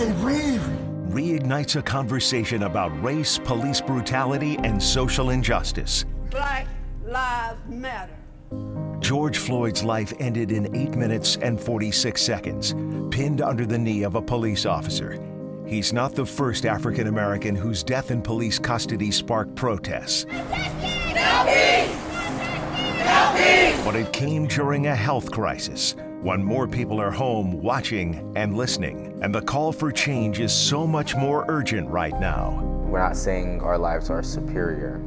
They breathe. Reignites a conversation about race, police brutality, and social injustice. Black Lives Matter. George Floyd's life ended in 8 minutes and 46 seconds, pinned under the knee of a police officer. He's not the first African American whose death in police custody sparked protests. But it came during a health crisis, when more people are home watching and listening. And the call for change is so much more urgent right now. We're not saying our lives are superior.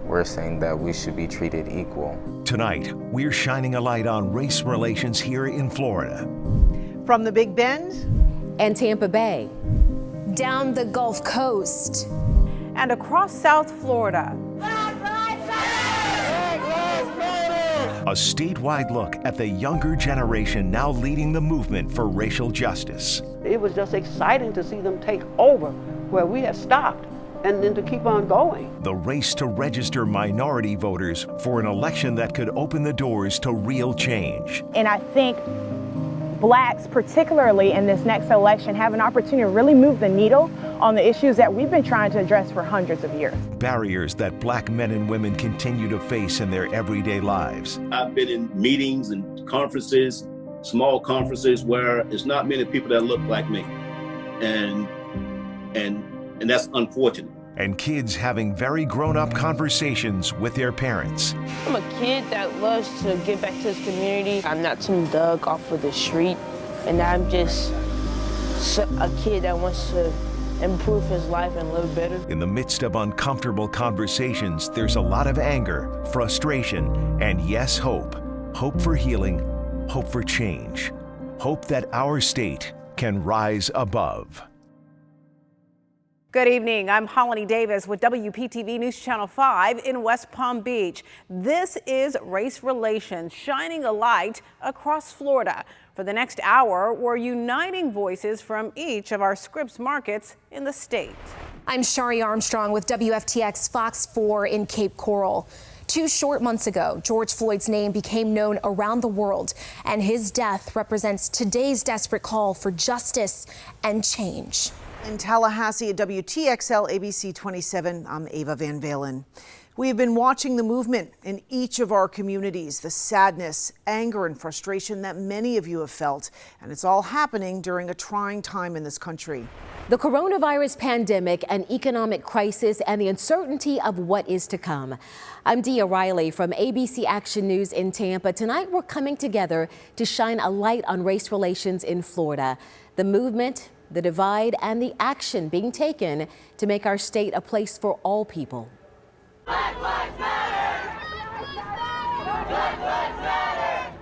We're saying that we should be treated equal. Tonight, we're shining a light on race relations here in Florida. From the Big Bend and Tampa Bay, down the Gulf Coast, and across South Florida. A statewide look at the younger generation now leading the movement for racial justice. It was just exciting to see them take over where we had stopped and then to keep on going. The race to register minority voters for an election that could open the doors to real change. And I think Blacks, particularly in this next election, have an opportunity to really move the needle on the issues that we've been trying to address for hundreds of years. Barriers that Black men and women continue to face in their everyday lives. I've been in meetings and conferences, small conferences, where it's not many people that look like me. And that's unfortunate. And kids having very grown-up conversations with their parents. I'm a kid that loves to give back to his community. I'm not some thug off of the street, and I'm just a kid that wants to improve his life and live better. In the midst of uncomfortable conversations, there's a lot of anger, frustration, and yes, hope. Hope for healing, hope for change. Hope that our state can rise above. Good evening. I'm Holly Davis with WPTV News Channel 5 in West Palm Beach. This is Race Relations, shining a light across Florida. For the next hour, we're uniting voices from each of our Scripps markets in the state. I'm Shari Armstrong with WFTX Fox 4 in Cape Coral. 2 short months ago, George Floyd's name became known around the world, and his death represents today's desperate call for justice and change. in Tallahassee at WTXL ABC 27, I'm Ava Van Valen. We have been watching the movement in each of our communities, the sadness, anger, and frustration that many of you have felt, and it's all happening during a trying time in this country. The coronavirus pandemic, an economic crisis, and the uncertainty of what is to come. I'm Dia Riley from ABC Action News in Tampa. Tonight, we're coming together to shine a light on race relations in Florida. The movement, the divide, and the action being taken to make our state a place for all people. Black Lives Matter! Black Lives Matter!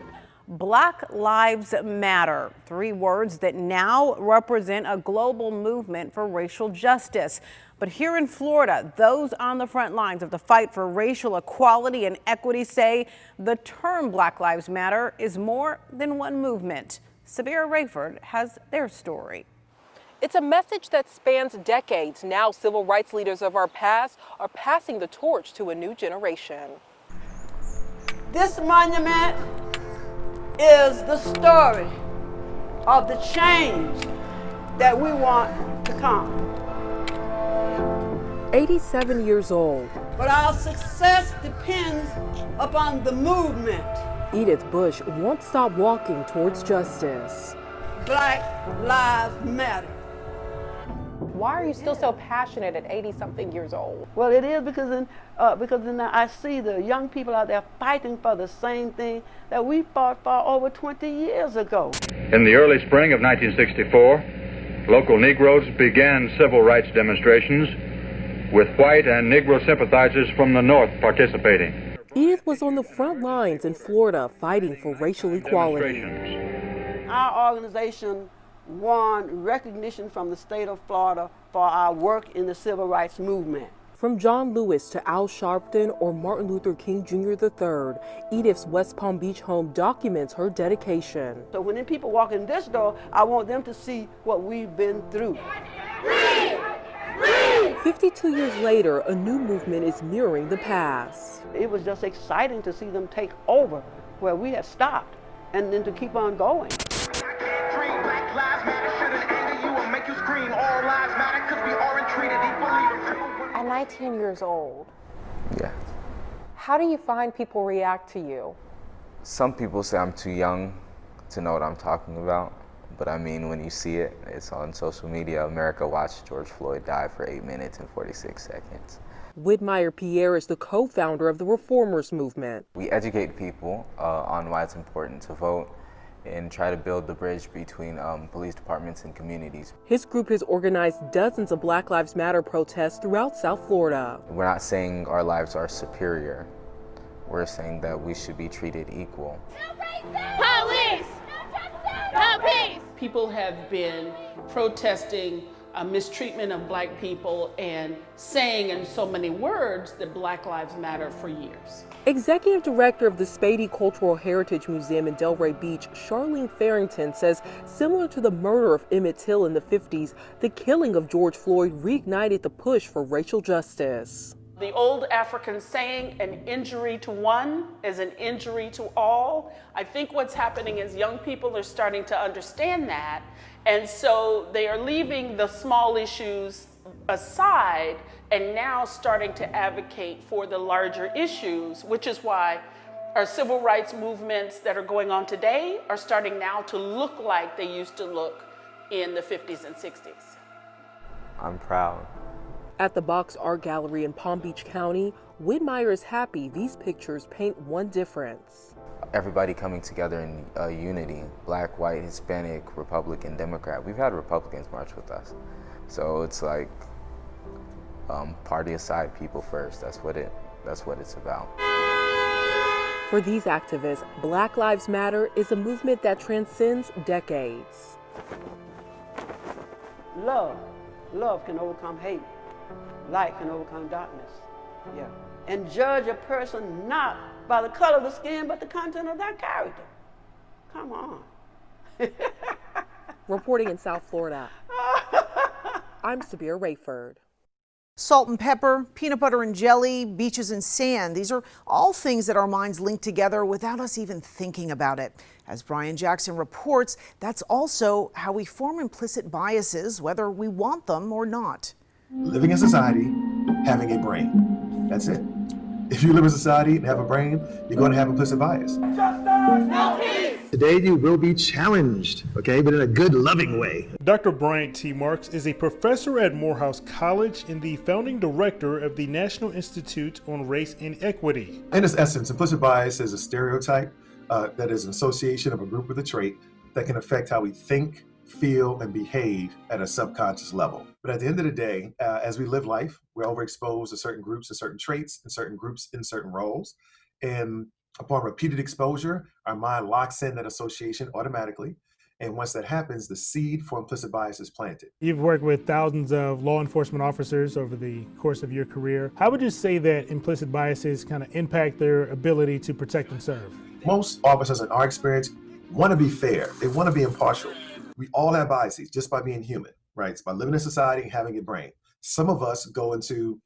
Black Lives Matter, 3 words that now represent a global movement for racial justice. But here in Florida, those on the front lines of the fight for racial equality and equity say the term Black Lives Matter is more than one movement. Sabira Rayford has their story. It's a message that spans decades. Now, civil rights leaders of our past are passing the torch to a new generation. This monument is the story of the change that we want to come. 87 years old. But our success depends upon the movement. Edith Bush won't stop walking towards justice. Black Lives Matter. Why are you still so passionate at 80-something years old? Well, it is because I see the young people out there fighting for the same thing that we fought for over 20 years ago. In the early spring of 1964, local Negroes began civil rights demonstrations with white and Negro sympathizers from the North participating. Edith was on the front lines in Florida fighting for racial equality. Our organization won recognition from the state of Florida for our work in the civil rights movement. From John Lewis to Al Sharpton or Martin Luther King Jr. III, Edith's West Palm Beach home documents her dedication. So when people walk in this door, I want them to see what we've been through. 52 years later, a new movement is mirroring the past. It was just exciting to see them take over where we had stopped and then to keep on going. At 19 years old, Yeah. how do you find people react to you? Some people say I'm too young to know what I'm talking about, but I mean, when you see it, it's on social media. America watched George Floyd die for 8 minutes and 46 seconds. Whitmire Pierre is the co-founder of the Reformers Movement. We educate people on why it's important to vote and try to build the bridge between police departments and communities. His group has organized dozens of Black Lives Matter protests throughout South Florida. We're not saying our lives are superior. We're saying that we should be treated equal. Police! No peace! People have been protesting mistreatment of black people and saying in so many words that Black Lives Matter for years. Executive Director of the Spady Cultural Heritage Museum in Delray Beach, Charlene Farrington, says similar to the murder of Emmett Till in the 50s, the killing of George Floyd reignited the push for racial justice. The old African saying, an injury to one is an injury to all. I think what's happening is young people are starting to understand that, and so they are leaving the small issues aside and now starting to advocate for the larger issues, which is why our civil rights movements that are going on today are starting now to look like they used to look in the 50s and 60s. I'm proud. At the Box Art Gallery in Palm Beach County, Whitmire is happy these pictures paint one difference. Everybody coming together in unity, black, white, Hispanic, Republican, Democrat. We've had Republicans march with us. So it's like party aside, people first. That's what it's about. For these activists, Black Lives Matter is a movement that transcends decades. Love can overcome hate. Light can overcome darkness. Yeah. And judge a person not by the color of the skin, but the content of their character. Come on. Reporting in South Florida, I'm Sabir Rayford. Salt and pepper, peanut butter and jelly, beaches and sand. These are all things that our minds link together without us even thinking about it. As Brian Jackson reports, that's also how we form implicit biases, whether we want them or not. Living in society, having a brain. That's it. If you live in society and have a brain, you're going to have implicit bias. Today you will be challenged, okay, but in a good, loving way. Dr. Bryant T. Marks is a professor at Morehouse College and the founding director of the National Institute on Race and Equity. In its essence, implicit bias is a stereotype that is an association of a group with a trait that can affect how we think, feel, and behave at a subconscious level. But at the end of the day, as we live life, we're overexposed to certain groups and certain traits and certain groups in certain roles. And upon repeated exposure, our mind locks in that association automatically. And once that happens, the seed for implicit bias is planted. You've worked with thousands of law enforcement officers over the course of your career. How would you say that implicit biases kind of impact their ability to protect and serve? Most officers, in our experience, want to be fair. They want to be impartial. We all have biases just by being human, right? It's by living in society and having a brain. Some of us go into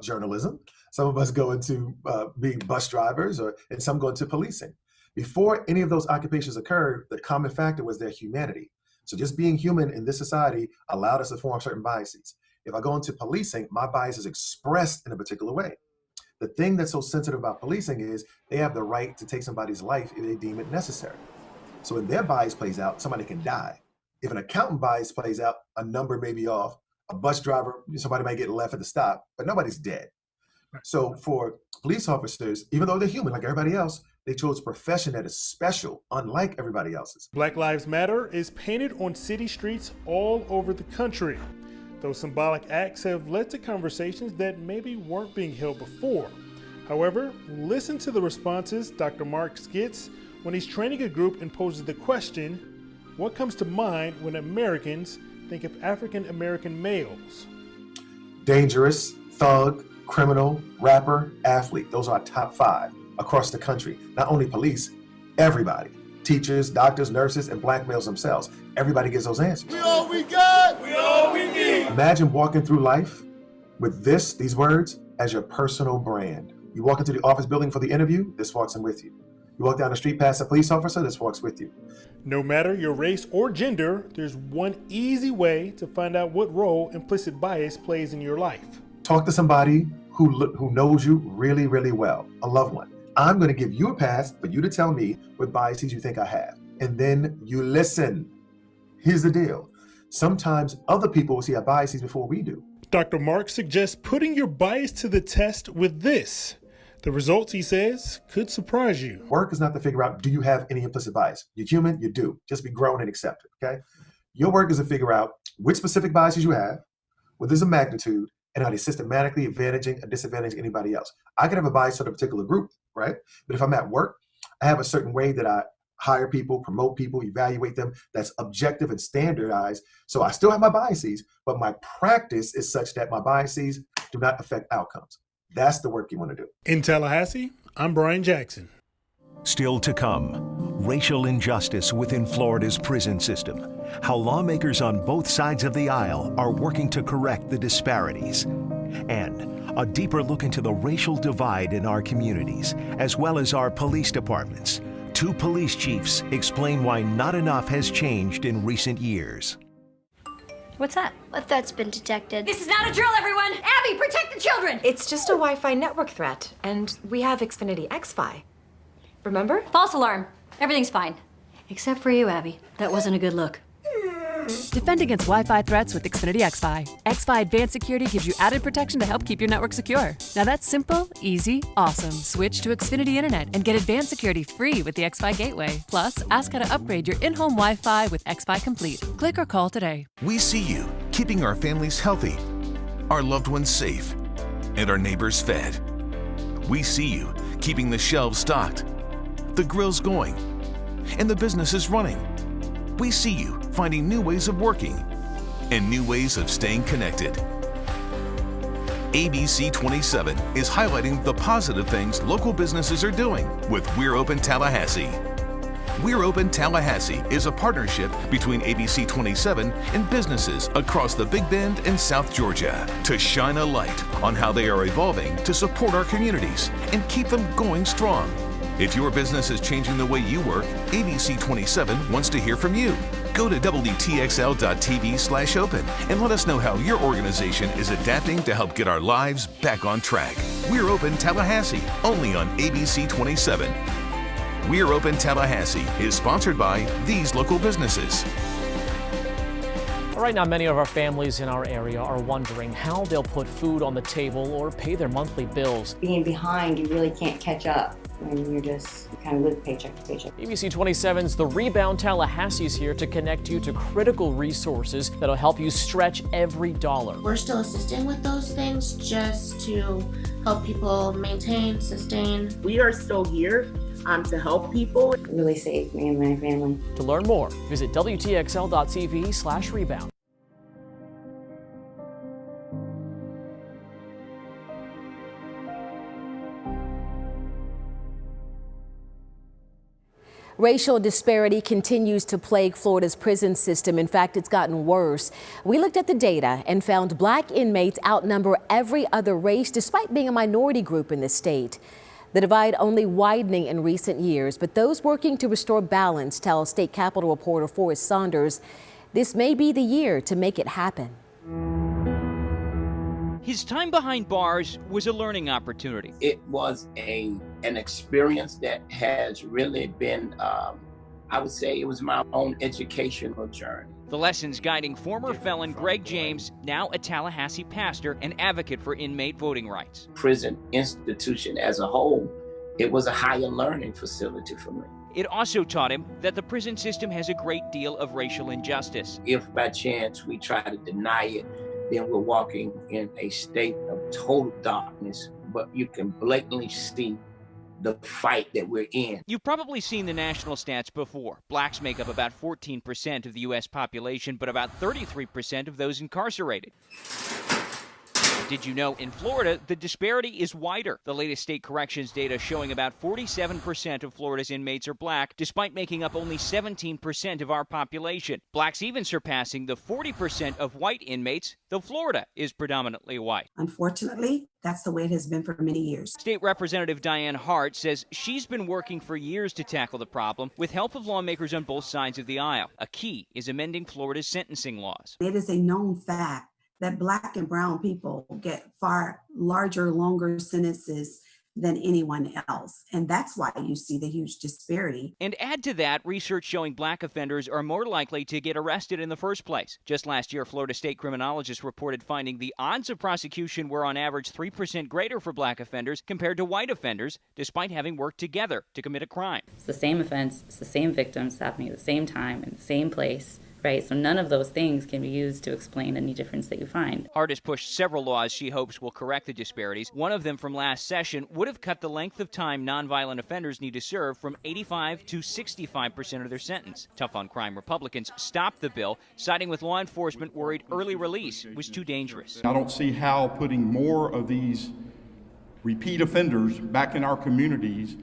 journalism. Some of us go into being bus drivers, and some go into policing. Before any of those occupations occurred, the common factor was their humanity. So just being human in this society allowed us to form certain biases. If I go into policing, my bias is expressed in a particular way. The thing that's so sensitive about policing is they have the right to take somebody's life if they deem it necessary. So when their bias plays out, somebody can die. If an accountant bias plays out, a number may be off. A bus driver, somebody might get left at the stop, but nobody's dead. So for police officers, even though they're human like everybody else, they chose a profession that is special, unlike everybody else's. Black Lives Matter is painted on city streets all over the country. Those symbolic acts have led to conversations that maybe weren't being held before. However, listen to the responses Dr. Marks gets when he's training a group and poses the question, what comes to mind when Americans think of African American males? Dangerous, thug, criminal, rapper, athlete. Those are our top 5 across the country. Not only police, everybody. Teachers, doctors, nurses, and black males themselves. Everybody gets those answers. We all we got, we all we need. Imagine walking through life with these words, as your personal brand. You walk into the office building for the interview, this walks in with you. You walk down the street past a police officer, this walks with you. No matter your race or gender, there's one easy way to find out what role implicit bias plays in your life. Talk to somebody who knows you really, really well, a loved one. I'm going to give you a pass for you to tell me what biases you think I have. And then you listen. Here's the deal. Sometimes other people will see our biases before we do. Dr. Mark suggests putting your bias to the test with this. The results, he says, could surprise you. Work is not to figure out, do you have any implicit bias? You're human, you do. Just be grown and accept it, okay? Your work is to figure out which specific biases you have, what is the magnitude, and how they systematically advantaging or disadvantaging anybody else. I could have a bias to a particular group, right? But if I'm at work, I have a certain way that I hire people, promote people, evaluate them, that's objective and standardized. So I still have my biases, but my practice is such that my biases do not affect outcomes. That's the work you want to do. In Tallahassee, I'm Brian Jackson. Still to come, racial injustice within Florida's prison system, how lawmakers on both sides of the aisle are working to correct the disparities, and a deeper look into the racial divide in our communities, as well as our police departments. Two police chiefs explain why not enough has changed in recent years. What's that? A threat's been detected. This is not a drill, everyone! Abby, protect the children! It's just a Wi-Fi network threat, and we have Xfinity XFi. Remember? False alarm. Everything's fine. Except for you, Abby. That wasn't a good look. Defend against Wi-Fi threats with Xfinity XFi. XFi Advanced Security gives you added protection to help keep your network secure. Now that's simple, easy, awesome. Switch to Xfinity Internet and get advanced security free with the XFi Gateway. Plus, ask how to upgrade your in-home Wi-Fi with XFi Complete. Click or call today. We see you, keeping our families healthy, our loved ones safe, and our neighbors fed. We see you, keeping the shelves stocked, the grills going, and the businesses running. We see you finding new ways of working and new ways of staying connected. ABC 27 is highlighting the positive things local businesses are doing with We're Open Tallahassee. We're Open Tallahassee is a partnership between ABC 27 and businesses across the Big Bend and South Georgia to shine a light on how they are evolving to support our communities and keep them going strong. If your business is changing the way you work, ABC 27 wants to hear from you. Go to WTXL.tv/open and let us know how your organization is adapting to help get our lives back on track. We're Open Tallahassee, only on ABC 27. We're Open Tallahassee is sponsored by these local businesses. Right now, many of our families in our area are wondering how they'll put food on the table or pay their monthly bills. Being behind, you really can't catch up when you kind of live paycheck to paycheck. ABC 27's The Rebound Tallahassee is here to connect you to critical resources that'll help you stretch every dollar. We're still assisting with those things just to help people maintain, sustain. We are still here to help people. It really saved me and my family. To learn more, visit WTXL.tv/rebound. Racial disparity continues to plague Florida's prison system. In fact, it's gotten worse. We looked at the data and found Black inmates outnumber every other race despite being a minority group in the state. The divide only widening in recent years, but those working to restore balance tell State Capitol reporter Forrest Saunders this may be the year to make it happen. His time behind bars was a learning opportunity. It was an experience that has really been, I would say it was my own educational journey. The lessons guiding former felon Greg James, now a Tallahassee pastor and advocate for inmate voting rights. Prison institution as a whole, it was a higher learning facility for me. It also taught him that the prison system has a great deal of racial injustice. If by chance we try to deny it, then we're walking in a state of total darkness, but you can blatantly see the fight that we're in. You've probably seen the national stats before. Blacks make up about 14% of the U.S. population, but about 33% of those incarcerated. Did you know in Florida, the disparity is wider? The latest state corrections data showing about 47% of Florida's inmates are black, despite making up only 17% of our population. Blacks even surpassing the 40% of white inmates, though Florida is predominantly white. Unfortunately, that's the way it has been for many years. State Representative Diane Hart says she's been working for years to tackle the problem with help of lawmakers on both sides of the aisle. A key is amending Florida's sentencing laws. It is a known fact that Black and brown people get far larger, longer sentences than anyone else. And that's why you see the huge disparity. And add to that, research showing black offenders are more likely to get arrested in the first place. Just last year, Florida state criminologists reported finding the odds of prosecution were on average 3% greater for black offenders compared to white offenders, despite having worked together to commit a crime. It's the same offense, it's the same victims happening at the same time in the same place. Right, so none of those things can be used to explain any difference that you find. Hart has pushed several laws she hopes will correct the disparities. One of them from last session would have cut the length of time nonviolent offenders need to serve from 85 to 65% of their sentence. Tough on crime Republicans stopped the bill, siding with law enforcement worried early release was too dangerous. I don't see how putting more of these repeat offenders back in our communities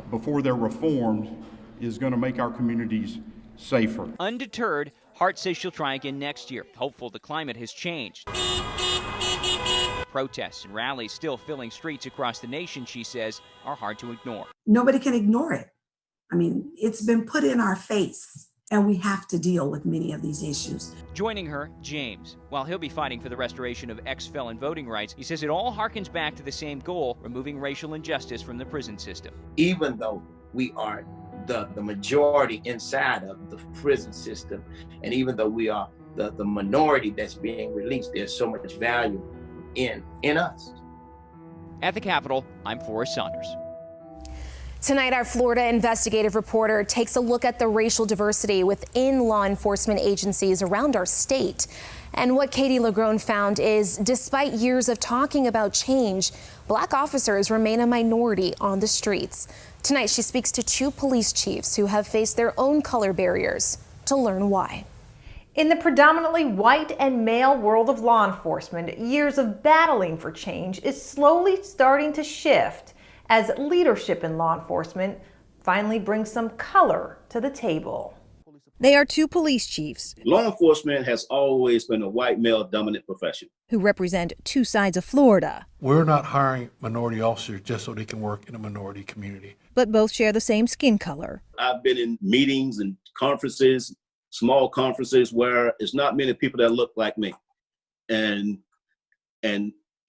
before they're reformed is going to make our communities safer. Undeterred, Hart says she'll try again next year, hopeful the climate has changed. Protests and rallies still filling streets across the nation, she says, are hard to ignore. Nobody can ignore it. I mean, it's been put in our face, and we have to deal with many of these issues. Joining her, James. While he'll be fighting for the restoration of ex-felon voting rights, he says it all harkens back to the same goal, removing racial injustice from the prison system. Even though we are the majority inside of the prison system, and even though we are the minority that's being released, there's so much value in us. At the Capitol, I'm Forrest Saunders. Tonight, our Florida investigative reporter takes a look at the racial diversity within law enforcement agencies around our state. And what Katie LaGrone found is, despite years of talking about change, black officers remain a minority on the streets. Tonight, she speaks to two police chiefs who have faced their own color barriers to learn why. In the predominantly white and male world of law enforcement, years of battling for change is slowly starting to shift as leadership in law enforcement finally brings some color to the table. They are two police chiefs. Law enforcement has always been a white male dominant profession. Who represent two sides of Florida. We're not hiring minority officers just so they can work in a minority community. But both share the same skin color. I've been in meetings and conferences, small conferences where it's not many people that look like me. And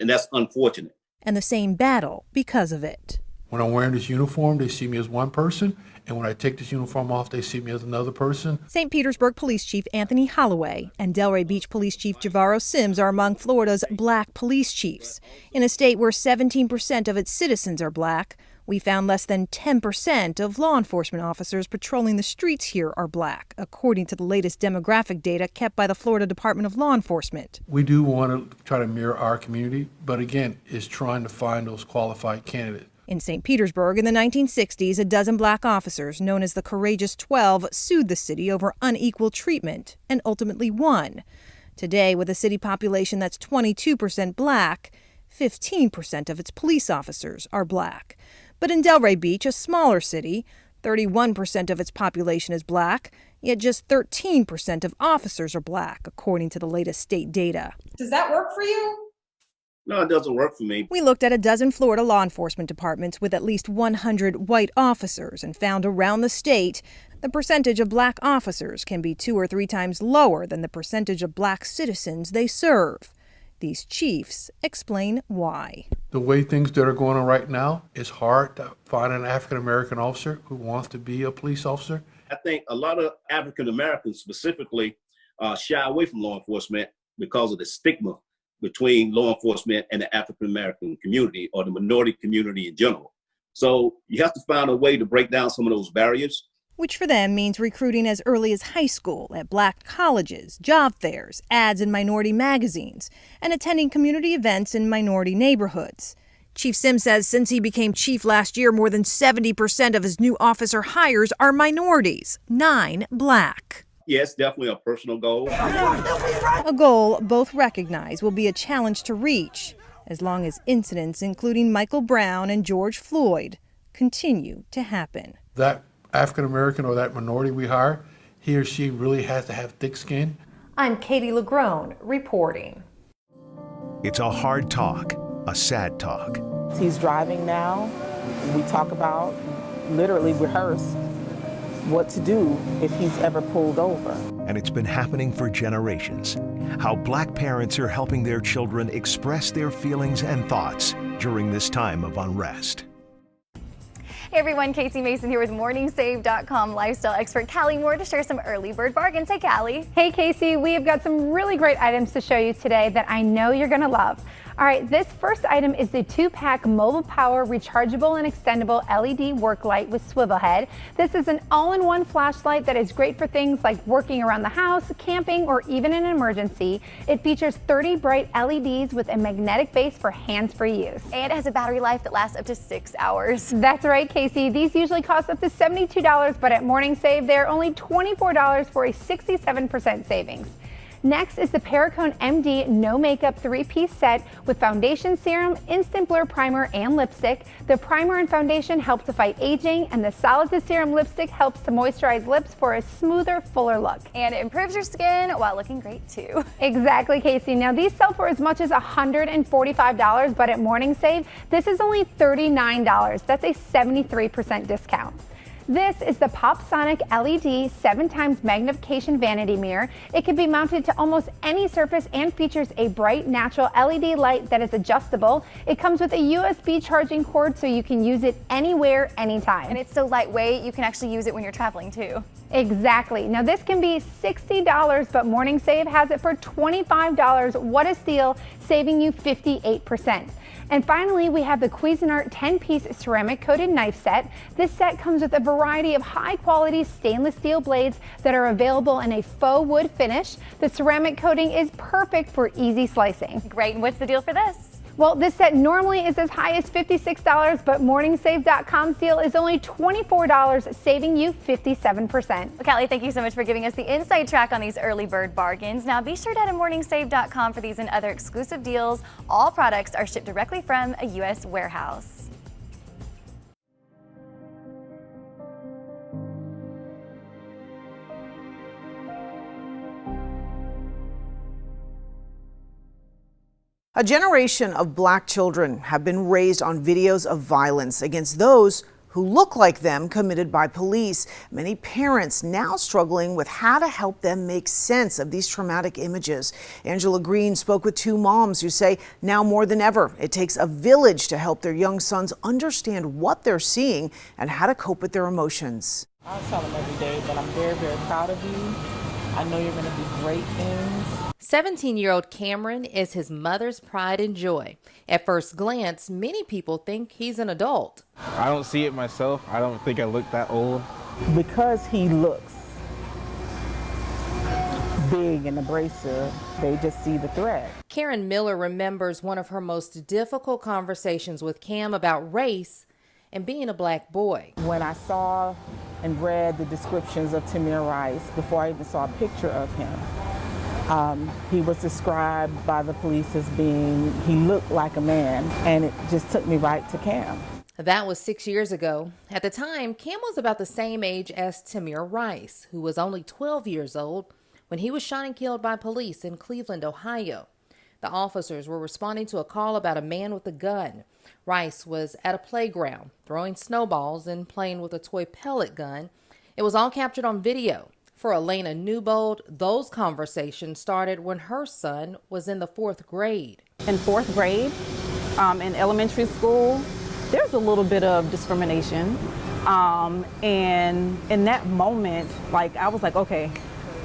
that's unfortunate. And the same battle because of it. When I'm wearing this uniform, they see me as one person. And when I take this uniform off, they see me as another person. St. Petersburg Police Chief Anthony Holloway and Delray Beach Police Chief Javaro Sims are among Florida's black police chiefs. In a state where 17% of its citizens are black, we found less than 10% of law enforcement officers patrolling the streets here are black, according to the latest demographic data kept by the Florida Department of Law Enforcement. We do want to try to mirror our community, but again, it's trying to find those qualified candidates. In St. Petersburg in the 1960s, a dozen black officers, known as the Courageous 12, sued the city over unequal treatment and ultimately won. Today, with a city population that's 22% black, 15% of its police officers are black. But in Delray Beach, a smaller city, 31% of its population is black, yet just 13% of officers are black, according to the latest state data. Does that work for you? No, it doesn't work for me. We looked at a dozen Florida law enforcement departments with at least 100 white officers and found around the state the percentage of black officers can be 2 or 3 times lower than the percentage of black citizens they serve. These chiefs explain why. The way things that are going on right now, it's hard to find an African-American officer who wants to be a police officer. I think a lot of African-Americans specifically shy away from law enforcement because of the stigma between law enforcement and the African-American community or the minority community in general. So you have to find a way to break down some of those barriers. Which for them means recruiting as early as high school, at black colleges, job fairs, ads in minority magazines, and attending community events in minority neighborhoods. Chief Sims says since he became chief last year, more than 70% of his new officer hires are minorities, 9 black. Yes, definitely a personal goal. A goal both recognize will be a challenge to reach, as long as incidents including Michael Brown and George Floyd continue to happen. That African American or that minority we hire, he or she really has to have thick skin. I'm Katie LaGrone reporting. It's a hard talk, a sad talk. He's driving now. We talk about, literally rehearse what to do if he's ever pulled over. And it's been happening for generations. How Black parents are helping their children express their feelings and thoughts during this time of unrest. Hey everyone, Casey Mason here with MorningSave.com lifestyle expert Callie Moore to share some early bird bargains. Hey Callie. Hey Casey, we have got some really great items to show you today that I know you're gonna love. All right, this first item is the 2-pack Mobile Power rechargeable and extendable LED work light with swivel head. This is an all-in-one flashlight that is great for things like working around the house, camping, or even in an emergency. It features 30 bright LEDs with a magnetic base for hands-free use. And it has a battery life that lasts up to 6 hours. That's right, Casey. These usually cost up to $72, but at Morning Save, they're only $24 for a 67% savings. Next is the Perricone MD No Makeup 3-piece set with foundation serum, instant blur primer, and lipstick. The primer and foundation help to fight aging, and the solid to serum lipstick helps to moisturize lips for a smoother, fuller look. And it improves your skin while looking great too. Exactly, Casey. Now these sell for as much as $145, but at Morning Save, this is only $39. That's a 73% discount. This is the PopSonic LED 7x magnification vanity mirror. It can be mounted to almost any surface and features a bright natural LED light that is adjustable. It comes with a USB charging cord so you can use it anywhere, anytime. And it's so lightweight, you can actually use it when you're traveling too. Exactly. Now this can be $60, but Morning Save has it for $25. What a steal, saving you 58%. And finally, we have the Cuisinart 10-piece ceramic coated knife set. This set comes with a variety of high-quality stainless steel blades that are available in a faux wood finish. The ceramic coating is perfect for easy slicing. Great, and what's the deal for this? Well, this set normally is as high as $56, but MorningSave.com's deal is only $24, saving you 57%. Well, Callie, thank you so much for giving us the inside track on these early bird bargains. Now be sure to head to MorningSave.com for these and other exclusive deals. All products are shipped directly from a U.S. warehouse. A generation of Black children have been raised on videos of violence against those who look like them committed by police. Many parents now struggling with how to help them make sense of these traumatic images. Angela Green spoke with 2 moms who say now more than ever, it takes a village to help their young sons understand what they're seeing and how to cope with their emotions. I tell them every day that I'm very, very proud of you. I know you're going to do great things. 17-year-old Cameron is his mother's pride and joy. At first glance, many people think he's an adult. I don't see it myself. I don't think I look that old. Because he looks big and abrasive, they just see the threat. Karen Miller remembers one of her most difficult conversations with Cam about race and being a Black boy. When I saw and read the descriptions of Tamir Rice, before I even saw a picture of him, he was described by the police as being, he looked like a man, and it just took me right to Cam. That was 6 years ago. At the time, Cam was about the same age as Tamir Rice, who was only 12 years old when he was shot and killed by police in Cleveland, Ohio. The officers were responding to a call about a man with a gun. Rice was at a playground, throwing snowballs and playing with a toy pellet gun. It was all captured on video. For Elena Newbold, those conversations started when her son was in the 4th grade. In 4th grade, in elementary school, there's a little bit of discrimination. And in that moment, like, I was like, okay,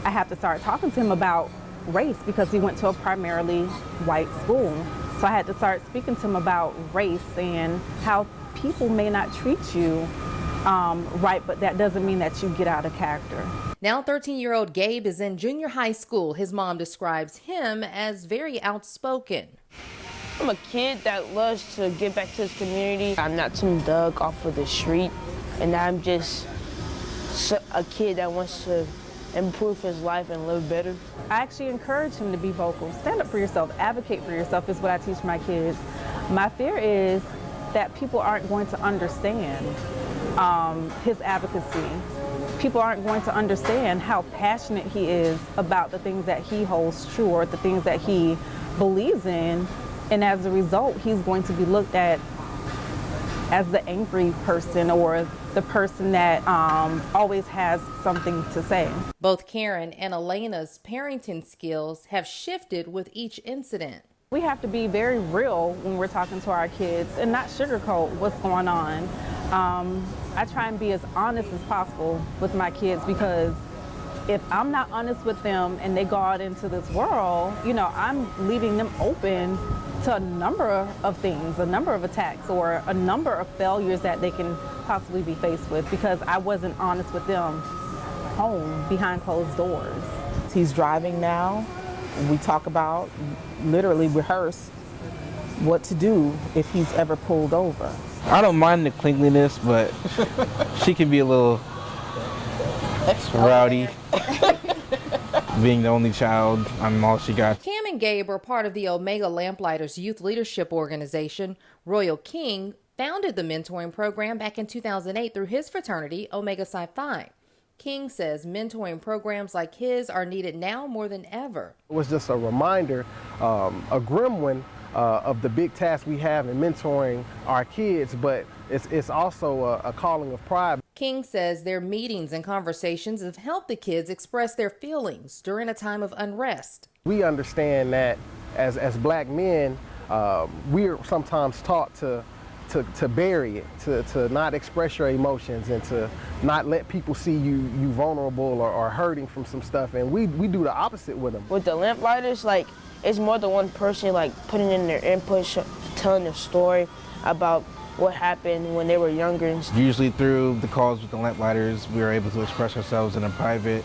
I have to start talking to him about race because he went to a primarily white school. So I had to start speaking to him about race and how people may not treat you right, but that doesn't mean that you get out of character. Now 13-year-old Gabe is in junior high school. His mom describes him as very outspoken. I'm a kid that loves to give back to his community. I'm not some thug off of the street, and I'm just a kid that wants to improve his life and live better. I actually encourage him to be vocal. Stand up for yourself, advocate for yourself is what I teach my kids. My fear is that people aren't going to understand his advocacy. People aren't going to understand how passionate he is about the things that he holds true or the things that he believes in. And as a result, he's going to be looked at as the angry person or the person that always has something to say. Both Karen and Elena's parenting skills have shifted with each incident. We have to be very real when we're talking to our kids and not sugarcoat what's going on. I try and be as honest as possible with my kids, because if I'm not honest with them and they go out into this world, you know, I'm leaving them open to a number of things, a number of attacks, or a number of failures that they can possibly be faced with, because I wasn't honest with them home behind closed doors. He's driving now. We talk about, literally rehearse what to do if he's ever pulled over. I don't mind the cleanliness, but she can be a little rowdy. Being the only child, I'm all she got. Cam and Gabe are part of the Omega Lamplighters Youth Leadership Organization. Royal King founded the mentoring program back in 2008 through his fraternity, Omega Psi Phi. King says mentoring programs like his are needed now more than ever. It was just a reminder, a grim one, of the big task we have in mentoring our kids, but it's also a calling of pride. King says their meetings and conversations have helped the kids express their feelings during a time of unrest. We understand that as black men, we're sometimes taught to bury it, to not express your emotions, and to not let people see you vulnerable or hurting from some stuff. And we do the opposite with them. With the Lamplighters, like, it's more than one person like putting in their input, telling their story about what happened when they were younger. Usually through the calls with the Lamplighters, we are able to express ourselves in a private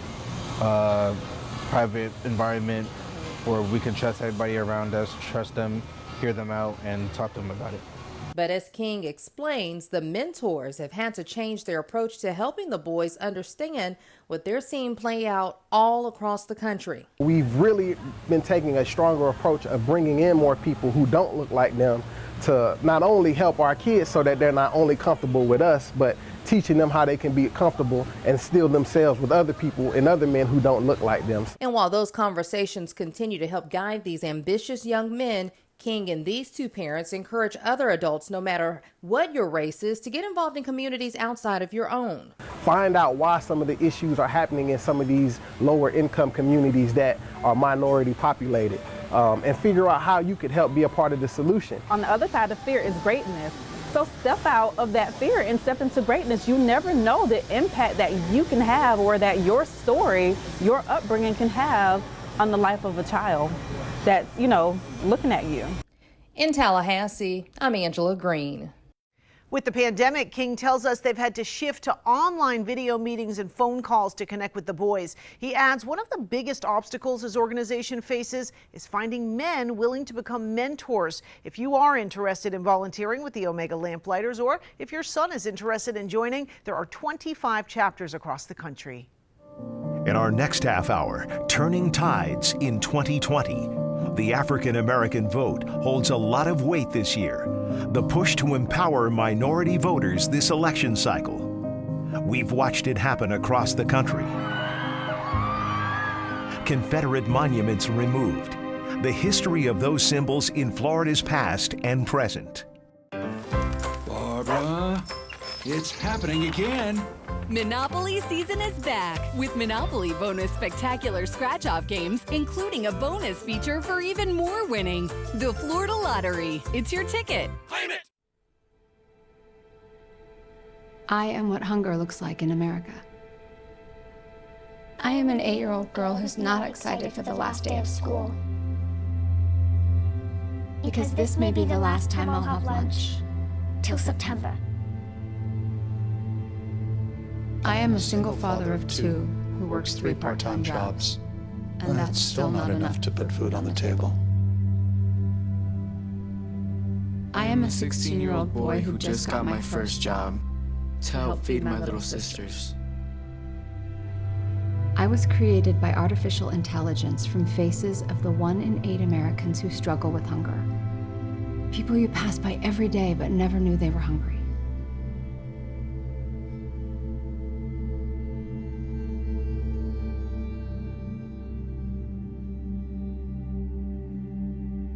environment where we can trust everybody around us, trust them, hear them out, and talk to them about it. But as King explains, the mentors have had to change their approach to helping the boys understand what they're seeing play out all across the country. We've really been taking a stronger approach of bringing in more people who don't look like them to not only help our kids so that they're not only comfortable with us, but teaching them how they can be comfortable and still themselves with other people and other men who don't look like them. And while those conversations continue to help guide these ambitious young men, King and these two parents encourage other adults, no matter what your race is, to get involved in communities outside of your own. Find out why some of the issues are happening in some of these lower income communities that are minority populated, and figure out how you could help be a part of the solution. On the other side of fear is greatness. So step out of that fear and step into greatness. You never know the impact that you can have, or that your story, your upbringing can have on the life of a child that's, you know, looking at you. In Tallahassee, I'm Angela Green. With the pandemic, King tells us they've had to shift to online video meetings and phone calls to connect with the boys. He adds one of the biggest obstacles his organization faces is finding men willing to become mentors. If you are interested in volunteering with the Omega Lamplighters, or if your son is interested in joining, there are 25 chapters across the country. In our next half hour, turning tides in 2020. The African American vote holds a lot of weight this year. The push to empower minority voters this election cycle. We've watched it happen across the country. Confederate monuments removed. The history of those symbols in Florida's past and present. Barbara, it's happening again. Monopoly season is back with Monopoly Bonus Spectacular Scratch-Off games, including a bonus feature for even more winning. The Florida Lottery. It's your ticket. Claim it! I am what hunger looks like in America. I am an 8-year-old girl who's not excited for the last day of school. Because this may be the last time I'll have lunch. Till September. I am a single father of 2 who works 3 part-time jobs, and that's still not enough to put food on the table. I am a 16-year-old boy who just got my first job to help feed my little sisters. I was created by artificial intelligence from faces of the 1 in 8 Americans who struggle with hunger. People you pass by every day but never knew they were hungry.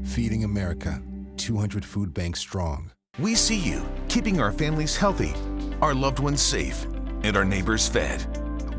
Feeding America, 200 food banks strong. We see you, keeping our families healthy, our loved ones safe, and our neighbors fed.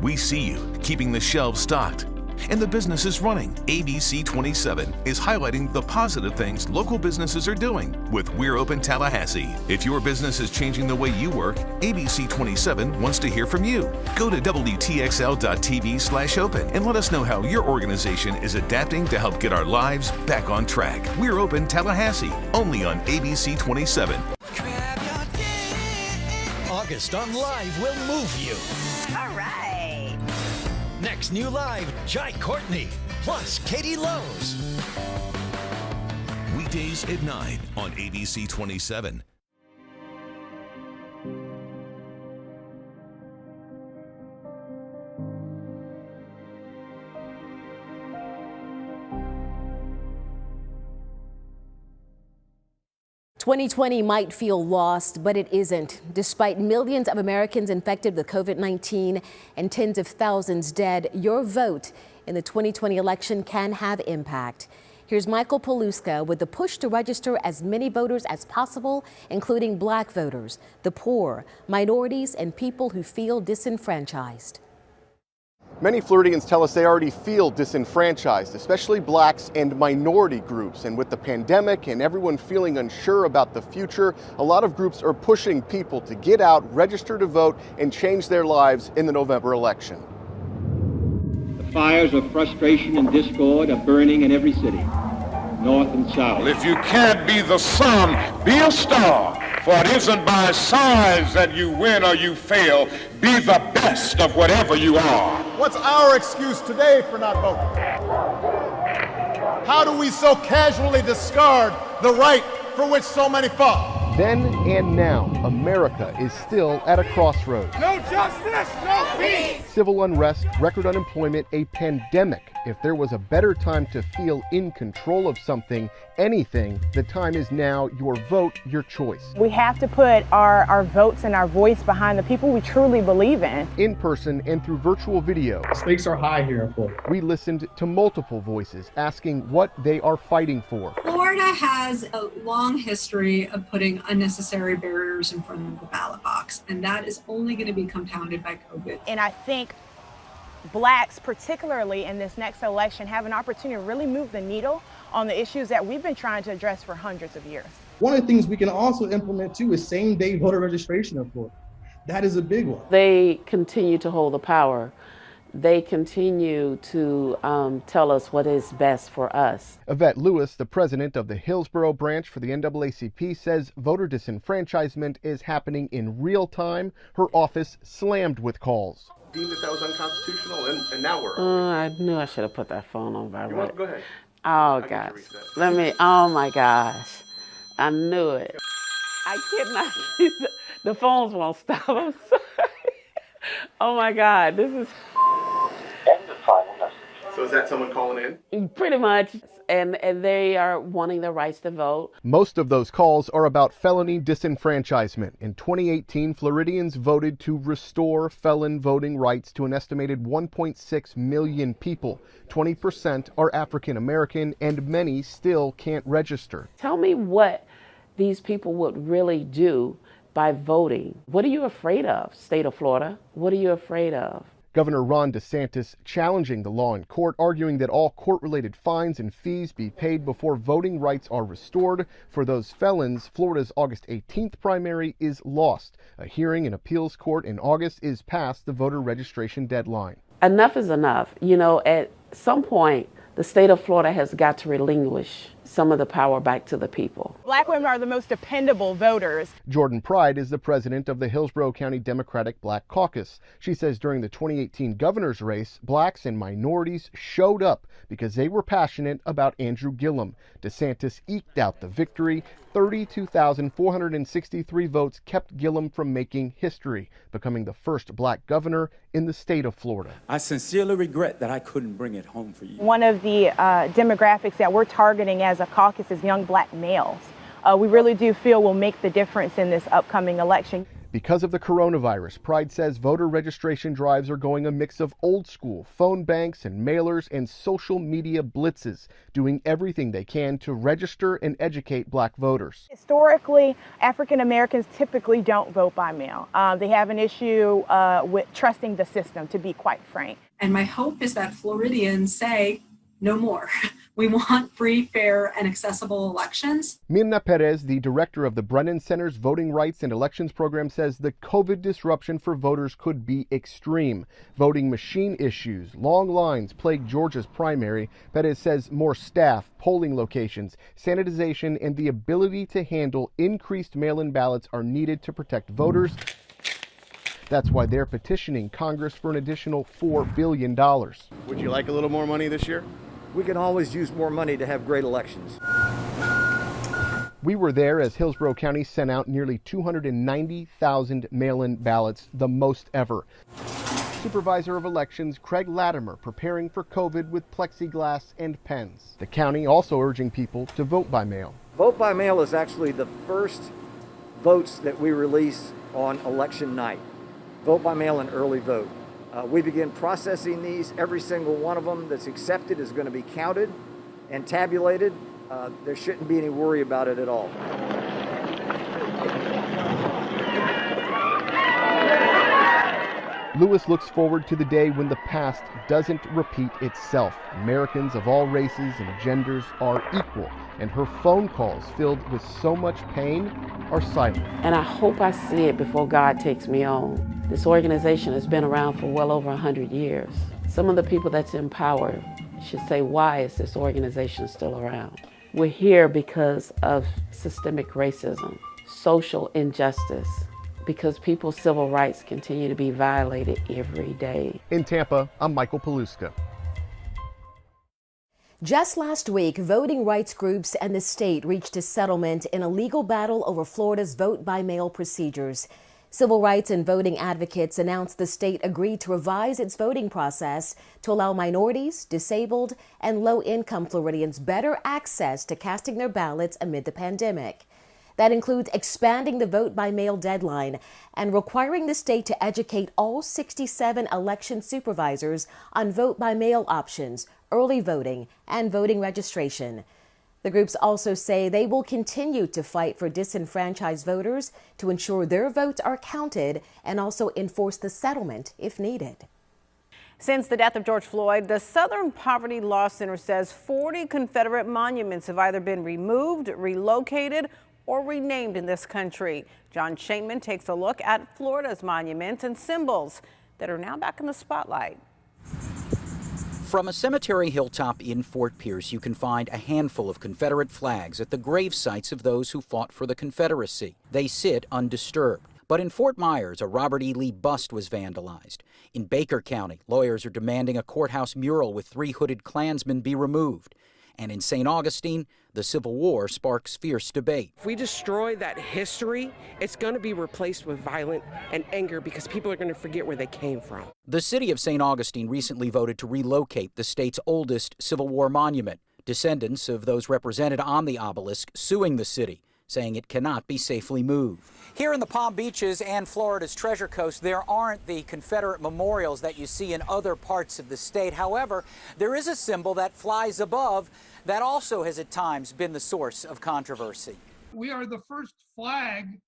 We see you, keeping the shelves stocked, and the businesses running. ABC 27 is highlighting the positive things local businesses are doing with We're Open Tallahassee. If your business is changing the way you work, ABC 27 wants to hear from you. Go to WTXL.tv/open and let us know how your organization is adapting to help get our lives back on track. We're Open Tallahassee, only on ABC 27. August on Live will move you. All right. Next new Live, Jai Courtney, plus Katie Lowe's. Weekdays at 9 on ABC 27. "2020 might feel lost, but it isn't. Despite millions of Americans infected with COVID-19 and tens of thousands dead, your vote in the 2020 election can have impact. Here's Michael Paluska with the push to register as many voters as possible, including Black voters, the poor, minorities, and people who feel disenfranchised. Many Floridians tell us they already feel disenfranchised, especially blacks and minority groups. And with the pandemic and everyone feeling unsure about the future, a lot of groups are pushing people to get out, register to vote, and change their lives in the November election. The fires of frustration and discord are burning in every city, north and south. If you can't be the sun, be a star. For it isn't by size that you win or you fail. Be the best of whatever you are. What's our excuse today for not voting? How do we so casually discard the right for which so many fought? Then and now, America is still at a crossroads. No justice, no peace! Civil unrest, record unemployment, a pandemic. If there was a better time to feel in control of something, anything, the time is now. Your vote, your choice. We have to put our votes and our voice behind the people we truly believe in person and through virtual video. Stakes are high here in Florida. We listened to multiple voices asking what they are fighting for. Florida has a long history of putting unnecessary barriers in front of the ballot box, and that is only going to be compounded by COVID. And I think blacks, particularly in this next election, have an opportunity to really move the needle on the issues that we've been trying to address for hundreds of years. One of the things we can also implement too is same-day voter registration in Florida. That is a big one. They continue to hold the power. They continue to tell us what is best for us. Yvette Lewis, the president of the Hillsborough branch for the NAACP, says voter disenfranchisement is happening in real time. Her office slammed with calls. Deemed that was unconstitutional, and now we're I knew I should have put that phone on by right. Go ahead. Oh, gosh. Oh, my gosh. I knew it. I cannot. The phones won't stop. I'm sorry. Oh, my God. This is. So is that someone calling in? Pretty much. And they are wanting their rights to vote. Most of those calls are about felony disenfranchisement. In 2018, Floridians voted to restore felon voting rights to an estimated 1.6 million people. 20% are African American, and many still can't register. Tell me what these people would really do by voting. What are you afraid of, state of Florida? What are you afraid of? Governor Ron DeSantis challenging the law in court, arguing that all court-related fines and fees be paid before voting rights are restored. For those felons, Florida's August 18th primary is lost. A hearing in appeals court in August is past the voter registration deadline. Enough is enough. You know, at some point, the state of Florida has got to relinquish some of the power back to the people. Black women are the most dependable voters. Jordan Pride is the president of the Hillsborough County Democratic Black Caucus. She says during the 2018 governor's race, blacks and minorities showed up because they were passionate about Andrew Gillum. DeSantis eked out the victory. 32,463 votes kept Gillum from making history, becoming the first black governor in the state of Florida. I sincerely regret that I couldn't bring it home for you. One of the demographics that we're targeting as a caucus is young black males. We really do feel will make the difference in this upcoming election. Because of the coronavirus, Pride says voter registration drives are going a mix of old school phone banks and mailers and social media blitzes, doing everything they can to register and educate black voters. Historically, African Americans typically don't vote by mail. They have an issue with trusting the system, to be quite frank. And my hope is that Floridians say, no more. We want free, fair, and accessible elections. Mirna Perez, the director of the Brennan Center's Voting Rights and Elections program, says the COVID disruption for voters could be extreme. Voting machine issues, long lines plague Georgia's primary. Perez says more staff, polling locations, sanitization, and the ability to handle increased mail-in ballots are needed to protect voters. That's why they're petitioning Congress for an additional $4 billion. Would you like a little more money this year? We can always use more money to have great elections. We were there as Hillsborough County sent out nearly 290,000 mail-in ballots, the most ever. Supervisor of Elections Craig Latimer preparing for COVID with plexiglass and pens. The county also urging people to vote by mail. Vote by mail is actually the first votes that we release on election night. Vote by mail and early vote. We begin processing these. Every single one of them that's accepted is going to be counted and tabulated. There shouldn't be any worry about it at all. Lewis looks forward to the day when the past doesn't repeat itself. Americans of all races and genders are equal, and her phone calls filled with so much pain are silent. And I hope I see it before God takes me on. This organization has been around for well over 100 years. Some of the people that's in power should say, why is this organization still around? We're here because of systemic racism, social injustice, because people's civil rights continue to be violated every day. In Tampa, I'm Michael Paluska. Just last week, voting rights groups and the state reached a settlement in a legal battle over Florida's vote-by-mail procedures. Civil rights and voting advocates announced the state agreed to revise its voting process to allow minorities, disabled, and low-income Floridians better access to casting their ballots amid the pandemic. That includes expanding the vote-by-mail deadline and requiring the state to educate all 67 election supervisors on vote-by-mail options, early voting, and voting registration. The groups also say they will continue to fight for disenfranchised voters to ensure their votes are counted and also enforce the settlement if needed. Since the death of George Floyd, the Southern Poverty Law Center says 40 Confederate monuments have either been removed, relocated, or renamed in this country. John Shainman takes a look at Florida's monuments and symbols that are now back in the spotlight. From a cemetery hilltop in Fort Pierce, you can find a handful of Confederate flags at the grave sites of those who fought for the Confederacy. They sit undisturbed. But in Fort Myers, a Robert E. Lee bust was vandalized. In Baker County, lawyers are demanding a courthouse mural with 3 hooded Klansmen be removed. And in St. Augustine, the Civil War sparks fierce debate. If we destroy that history, it's going to be replaced with violence and anger because people are going to forget where they came from. The city of St. Augustine recently voted to relocate the state's oldest Civil War monument. Descendants of those represented on the obelisk suing the city, saying it cannot be safely moved. Here in the Palm Beaches and Florida's Treasure Coast, there aren't the Confederate memorials that you see in other parts of the state. However, there is a symbol that flies above that also has at times been the source of controversy. We are the first flag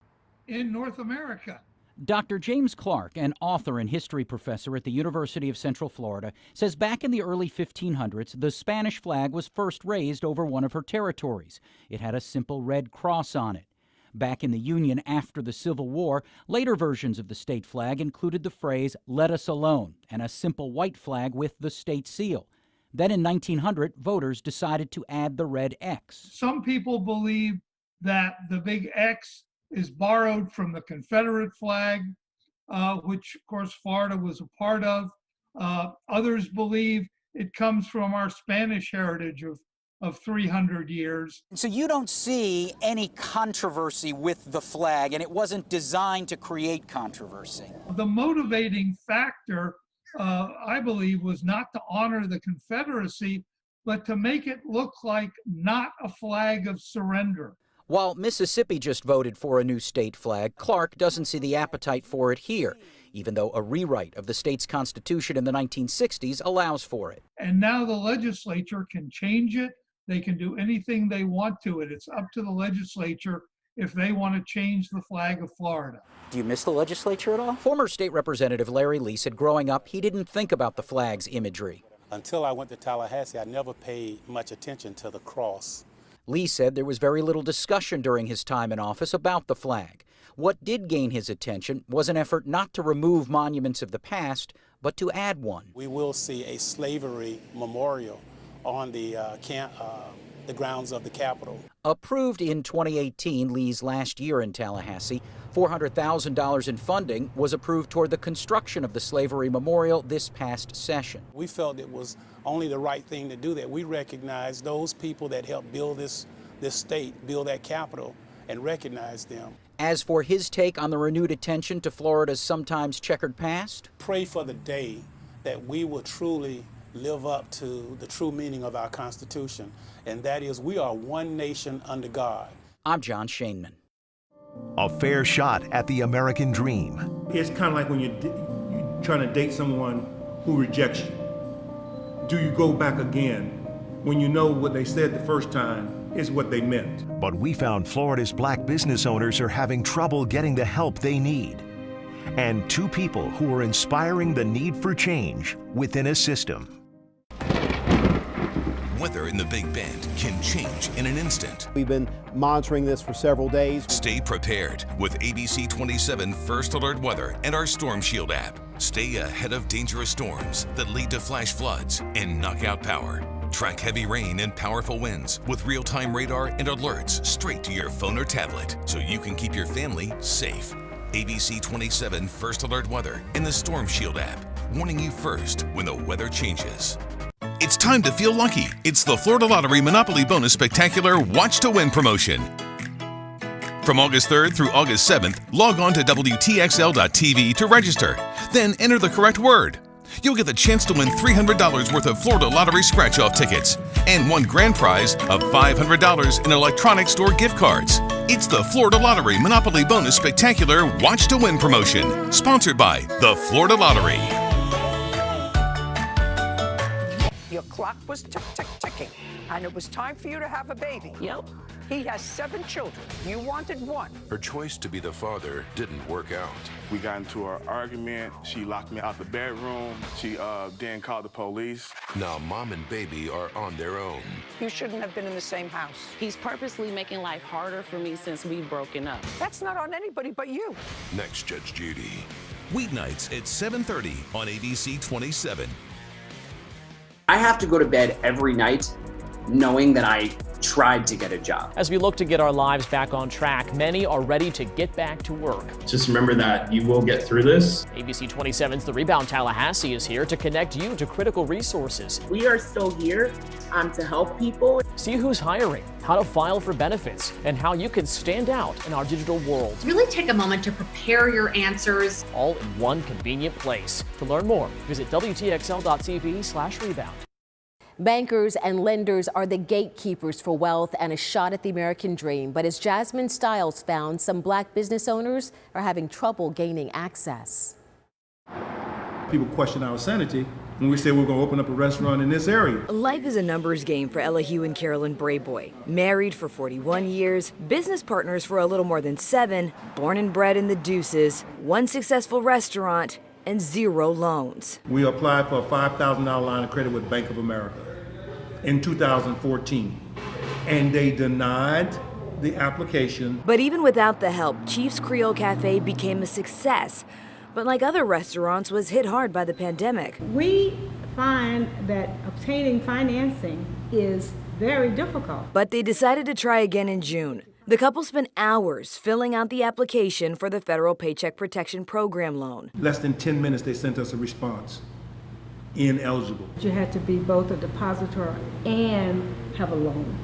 in North America. Dr. James Clark, an author and history professor at the University of Central Florida, says back in the early 1500s, the Spanish flag was first raised over one of her territories. It had a simple red cross on it. Back in the Union after the Civil War, later versions of the state flag included the phrase, "Let us alone," and a simple white flag with the state seal. Then in 1900, voters decided to add the red X. Some people believe that the big X is borrowed from the Confederate flag, which of course Florida was a part of. Others believe it comes from our Spanish heritage of 300 years. So you don't see any controversy with the flag, and it wasn't designed to create controversy. The motivating factor, I believe, was not to honor the Confederacy, but to make it look like not a flag of surrender. While Mississippi just voted for a new state flag, Clark doesn't see the appetite for it here, even though a rewrite of the state's constitution in the 1960s allows for it. And now the legislature can change it. They can do anything they want to it. It's up to the legislature if they want to change the flag of Florida. Do you miss the legislature at all? Former State Representative Larry Lee said growing up, he didn't think about the flag's imagery. Until I went to Tallahassee, I never paid much attention to the cross. Lee said there was very little discussion during his time in office about the flag. What did gain his attention was an effort not to remove monuments of the past, but to add one. We will see a slavery memorial on the grounds of the Capitol. Approved in 2018, Lee's last year in Tallahassee, $400,000 in funding was approved toward the construction of the slavery memorial this past session. We felt it was only the right thing to do that. We recognize those people that helped build this state, build that Capitol, and recognize them. As for his take on the renewed attention to Florida's sometimes checkered past, pray for the day that we will truly live up to the true meaning of our Constitution, and that is we are one nation under God. I'm John Shainman. A fair shot at the American dream. It's kind of like when you're trying to date someone who rejects you. Do you go back again when you know what they said the first time is what they meant? But we found Florida's black business owners are having trouble getting the help they need. And two people who are inspiring the need for change within a system. Weather in the Big Bend can change in an instant. We've been monitoring this for several days. Stay prepared with ABC 27 First Alert Weather and our Storm Shield app. Stay ahead of dangerous storms that lead to flash floods and knock out power. Track heavy rain and powerful winds with real-time radar and alerts straight to your phone or tablet so you can keep your family safe. ABC 27 First Alert Weather and the Storm Shield app, warning you first when the weather changes. It's time to feel lucky. It's the Florida Lottery Monopoly Bonus Spectacular Watch to Win promotion. From August 3rd through August 7th, log on to WTXL.tv to register. Then enter the correct word. You'll get the chance to win $300 worth of Florida Lottery scratch-off tickets and one grand prize of $500 in electronic store gift cards. It's the Florida Lottery Monopoly Bonus Spectacular Watch to Win promotion, sponsored by the Florida Lottery. Your clock was ticking, and it was time for you to have a baby. Yep. He has 7 children. You wanted 1. Her choice to be the father didn't work out. We got into an argument. She locked me out the bedroom. She then called the police. Now mom and baby are on their own. You shouldn't have been in the same house. He's purposely making life harder for me since we've broken up. That's not on anybody but you. Next, Judge Judy. Weeknights at 7:30 on ABC 27. I have to go to bed every night knowing that I tried to get a job. As we look to get our lives back on track, many are ready to get back to work. Just remember that you will get through this. ABC 27's The Rebound Tallahassee is here to connect you to critical resources. We are still here to help people. See who's hiring, how to file for benefits, and how you can stand out in our digital world. Really take a moment to prepare your answers. All in one convenient place. To learn more, visit WTXL.tv/rebound. Bankers and lenders are the gatekeepers for wealth and a shot at the American dream. But as Jasmine Stiles found, some black business owners are having trouble gaining access. People question our sanity when we say we're going to open up a restaurant in this area. Life is a numbers game for Elihu and Carolyn Brayboy. Married for 41 years, business partners for a little more than 7, born and bred in the Deuces, 1 successful restaurant, and 0 loans. We applied for a $5,000 line of credit with Bank of America in 2014, and they denied the application. But even without the help, Chief's Creole Cafe became a success. But like other restaurants, was hit hard by the pandemic. We find that obtaining financing is very difficult. But they decided to try again in June. The couple spent hours filling out the application for the federal Paycheck Protection Program loan. Less than 10 minutes, they sent us a response. Ineligible. You had to be both a depositor and have a loan.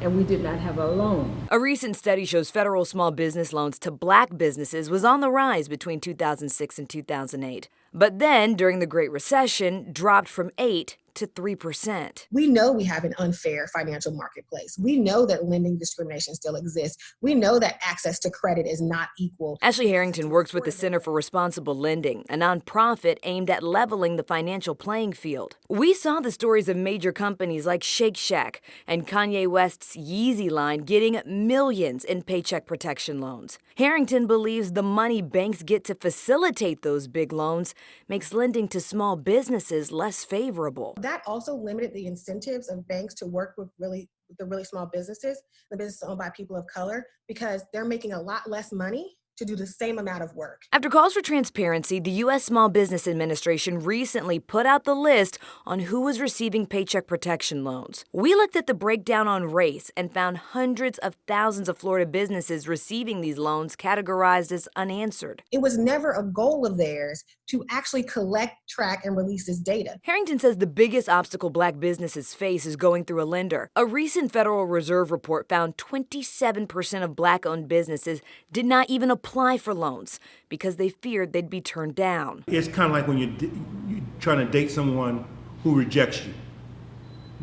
And we did not have a loan. A recent study shows federal small business loans to black businesses was on the rise between 2006 and 2008. But then, during the Great Recession, dropped from 8 to 3%. We know we have an unfair financial marketplace. We know that lending discrimination still exists. We know that access to credit is not equal. Ashley Harrington works with the Center for Responsible Lending, a nonprofit aimed at leveling the financial playing field. We saw the stories of major companies like Shake Shack and Kanye West's Yeezy line getting millions in paycheck protection loans. Harrington believes the money banks get to facilitate those big loans makes lending to small businesses less favorable. That also limited the incentives of banks to work with the really small businesses, the businesses owned by people of color, because they're making a lot less money to do the same amount of work. After calls for transparency, the U.S. Small Business Administration recently put out the list on who was receiving paycheck protection loans. We looked at the breakdown on race and found hundreds of thousands of Florida businesses receiving these loans categorized as unanswered. It was never a goal of theirs to actually collect, track, and release this data. Harrington says the biggest obstacle black businesses face is going through a lender. A recent Federal Reserve report found 27% of black-owned businesses did not even apply for loans because they feared they'd be turned down. It's kind of like when you're trying to date someone who rejects you.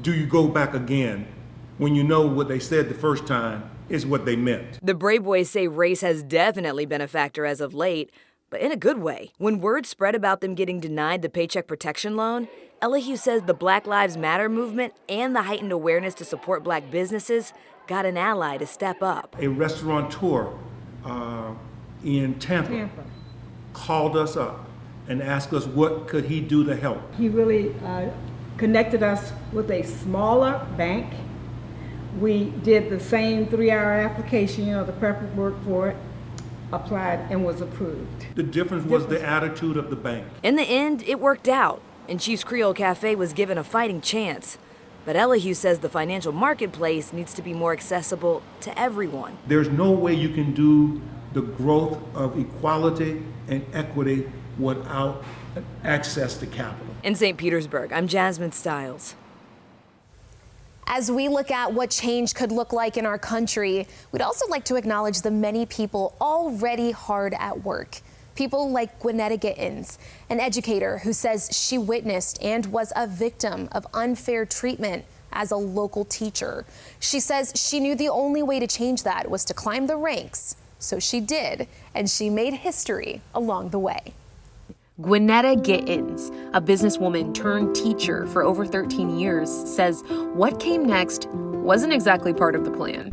Do you go back again when you know what they said the first time is what they meant? The Brave Boys say race has definitely been a factor as of late, but in a good way. When word spread about them getting denied the paycheck protection loan, Elihu says the Black Lives Matter movement and the heightened awareness to support black businesses got an ally to step up. A restaurateur in Tampa called us up and asked us what could he do to help. He really connected us with a smaller bank. We did the same 3-hour application, the prep work for it, applied and was approved. The difference was the attitude of the bank. In the end, it worked out, and Chief's Creole Cafe was given a fighting chance. But Elihu says the financial marketplace needs to be more accessible to everyone. There's no way you can do the growth of equality and equity without access to capital. In St. Petersburg, I'm Jasmine Stiles. As we look at what change could look like in our country, we'd also like to acknowledge the many people already hard at work. People like Gwinnetta Gittins, an educator who says she witnessed and was a victim of unfair treatment as a local teacher. She says she knew the only way to change that was to climb the ranks. So she did, and she made history along the way. Gwinnetta Gittins, a businesswoman turned teacher for over 13 years, says what came next wasn't exactly part of the plan.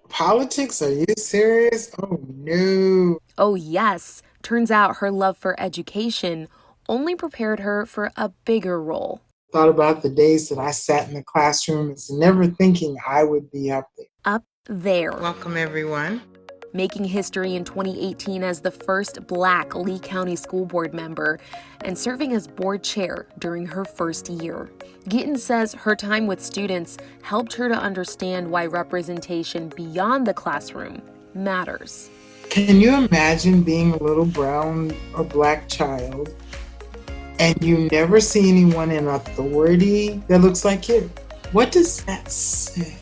Politics? Are you serious? Oh, no. Oh, yes. Turns out her love for education only prepared her for a bigger role. Thought about the days that I sat in the classroom and never thinking I would be up there. Up there. Welcome, everyone. Making history in 2018 as the first Black Lee County School Board member and serving as board chair during her first year. Gittins says her time with students helped her to understand why representation beyond the classroom matters. Can you imagine being a little brown or black child and you never see anyone in authority that looks like you? What does that say?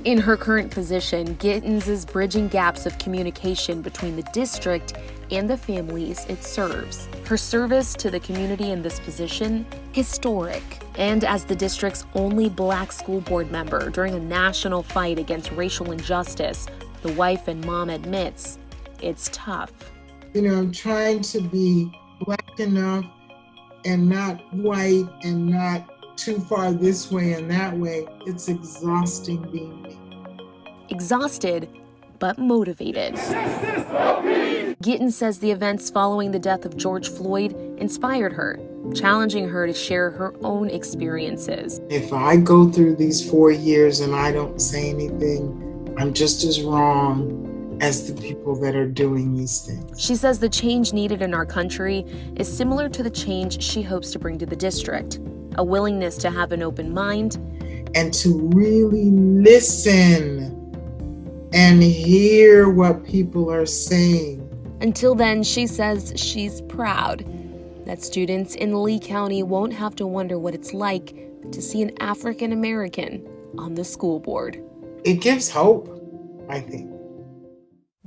In her current position, Gittins is bridging gaps of communication between the district and the families it serves. Her service to the community in this position, historic. And as the district's only Black school board member during a national fight against racial injustice, the wife and mom admits it's tough. I'm trying to be Black enough and not white and not too far this way and that way. It's exhausting being me. Exhausted, but motivated. Gittins says the events following the death of George Floyd inspired her, challenging her to share her own experiences. If I go through these 4 years and I don't say anything, I'm just as wrong as the people that are doing these things. She says the change needed in our country is similar to the change she hopes to bring to the district. A willingness to have an open mind and to really listen and hear what people are saying. Until then, she says she's proud that students in Lee County won't have to wonder what it's like to see an African American on the school board. It gives hope, I think.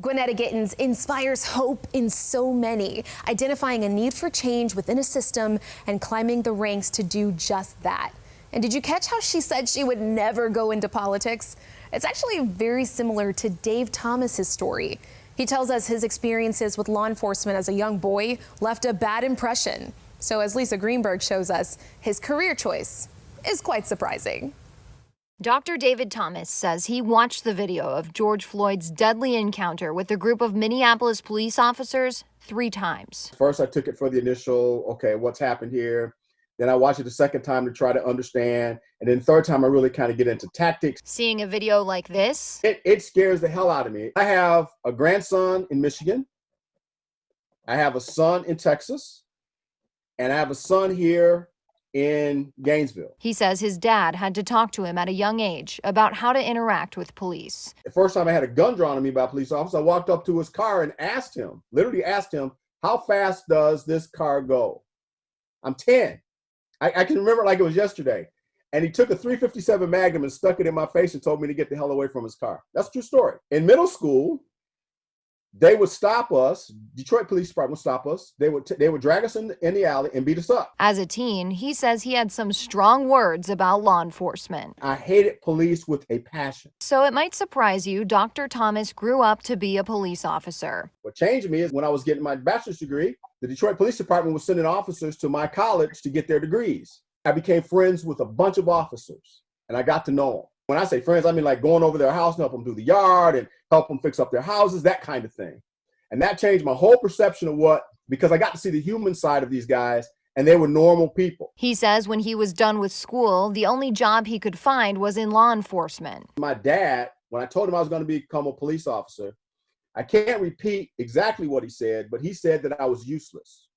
Gwinnetta Gittens inspires hope in so many, identifying a need for change within a system and climbing the ranks to do just that. And did you catch how she said she would never go into politics? It's actually very similar to Dave Thomas's story. He tells us his experiences with law enforcement as a young boy left a bad impression. So as Lisa Greenberg shows us, his career choice is quite surprising. Dr. David Thomas says he watched the video of George Floyd's deadly encounter with a group of Minneapolis police officers 3 times. First, I took it for the initial, okay, what's happened here? Then I watched it the second time to try to understand. And then third time, I really kind of get into tactics. Seeing a video like this, it scares the hell out of me. I have a grandson in Michigan. I have a son in Texas. And I have a son here in Gainesville. He says his dad had to talk to him at a young age about how to interact with police. The first time I had a gun drawn on me by a police officer, I walked up to his car and literally asked him, how fast does this car go? I'm 10. I can remember it like it was yesterday. And he took a .357 Magnum and stuck it in my face and told me to get the hell away from his car. That's a true story. In middle school, they would stop us. Detroit Police Department would stop us. They would drag us in the alley and beat us up. As a teen, he says he had some strong words about law enforcement. I hated police with a passion. So it might surprise you, Dr. Thomas grew up to be a police officer. What changed me is when I was getting my bachelor's degree, the Detroit Police Department was sending officers to my college to get their degrees. I became friends with a bunch of officers, and I got to know them. When I say friends, I mean like going over their house and help them do the yard and help them fix up their houses, that kind of thing. And that changed my whole perception of because I got to see the human side of these guys, and they were normal people. He says when he was done with school, the only job he could find was in law enforcement. My dad, when I told him I was going to become a police officer, I can't repeat exactly what he said, but he said that I was useless.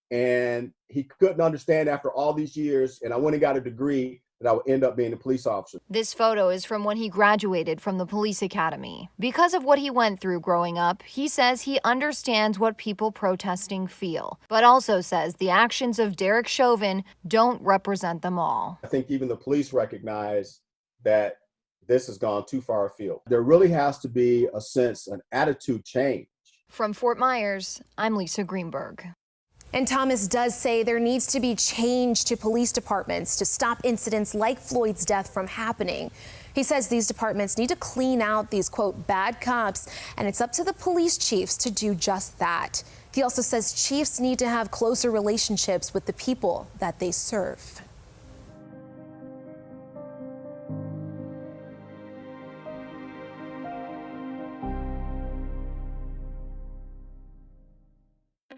And he couldn't understand after all these years, and I went and got a degree, that I would end up being a police officer. This photo is from when he graduated from the police academy. Because of what he went through growing up, he says he understands what people protesting feel, but also says the actions of Derek Chauvin don't represent them all. I think even the police recognize that this has gone too far afield. There really has to be an attitude change. From Fort Myers, I'm Lisa Greenberg. And Thomas does say there needs to be change to police departments to stop incidents like Floyd's death from happening. He says these departments need to clean out these, quote, bad cops, and it's up to the police chiefs to do just that. He also says chiefs need to have closer relationships with the people that they serve.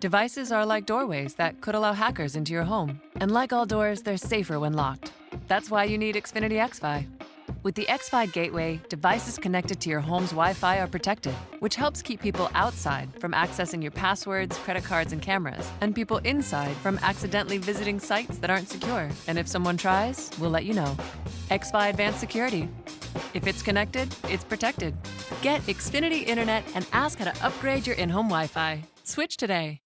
Devices are like doorways that could allow hackers into your home. And like all doors, they're safer when locked. That's why you need Xfinity XFi. With the XFi gateway, devices connected to your home's Wi-Fi are protected, which helps keep people outside from accessing your passwords, credit cards, and cameras, and people inside from accidentally visiting sites that aren't secure. And if someone tries, we'll let you know. XFi Advanced Security. If it's connected, it's protected. Get Xfinity Internet and ask how to upgrade your in-home Wi-Fi. Switch today.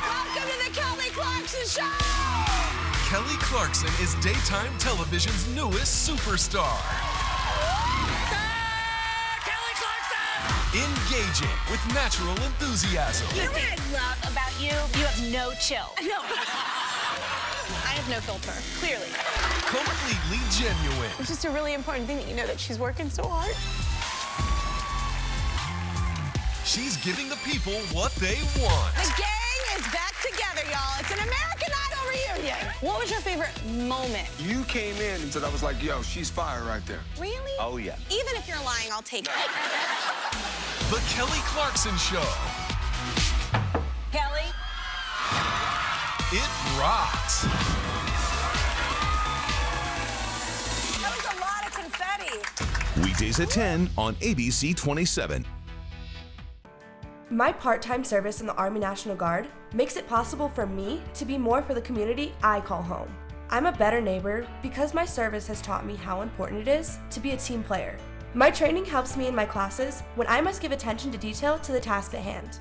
Welcome to the Kelly Clarkson Show! Kelly Clarkson is daytime television's newest superstar. Kelly Clarkson! Engaging with natural enthusiasm. You know what I love about you? You have no chill. No. I have no filter, clearly. Completely genuine. It's just a really important thing that you know that she's working so hard. She's giving the people what they want. The gang is back together, y'all. It's an American Idol reunion. What was your favorite moment? You came in and said, I was like, yo, she's fire right there. Really? Oh, yeah. Even if you're lying, I'll take it. The Kelly Clarkson Show. Kelly? It rocks. That was a lot of confetti. Weekdays at 10 on ABC 27. My part-time service in the Army National Guard makes it possible for me to be more for the community I call home. I'm a better neighbor because my service has taught me how important it is to be a team player. My training helps me in my classes when I must give attention to detail to the task at hand.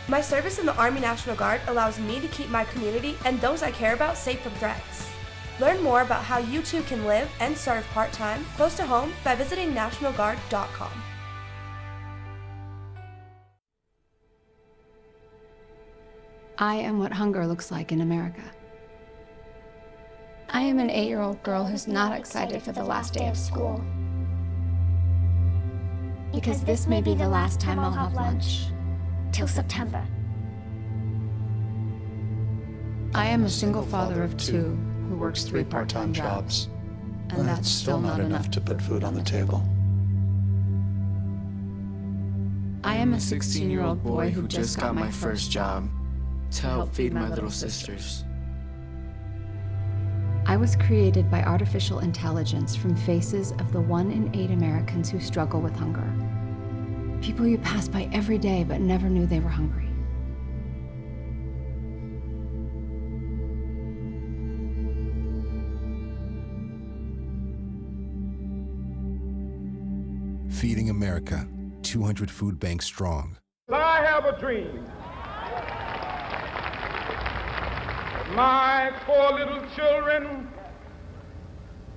My service in the Army National Guard allows me to keep my community and those I care about safe from threats. Learn more about how you too can live and serve part-time close to home by visiting nationalguard.com. I am what hunger looks like in America. I am an 8-year-old girl who's not excited for the last day of school. Because this may be the last time I'll have lunch. Till September. I am a single father of 2 who works 3 part-time jobs. And that's still not enough to put food on the table. I am a 16-year-old boy who just got my first job to help feed my little sisters. I was created by artificial intelligence from faces of the 1 in 8 Americans who struggle with hunger. People you pass by every day but never knew they were hungry. Feeding America, 200 food banks strong. I have a dream. My 4 little children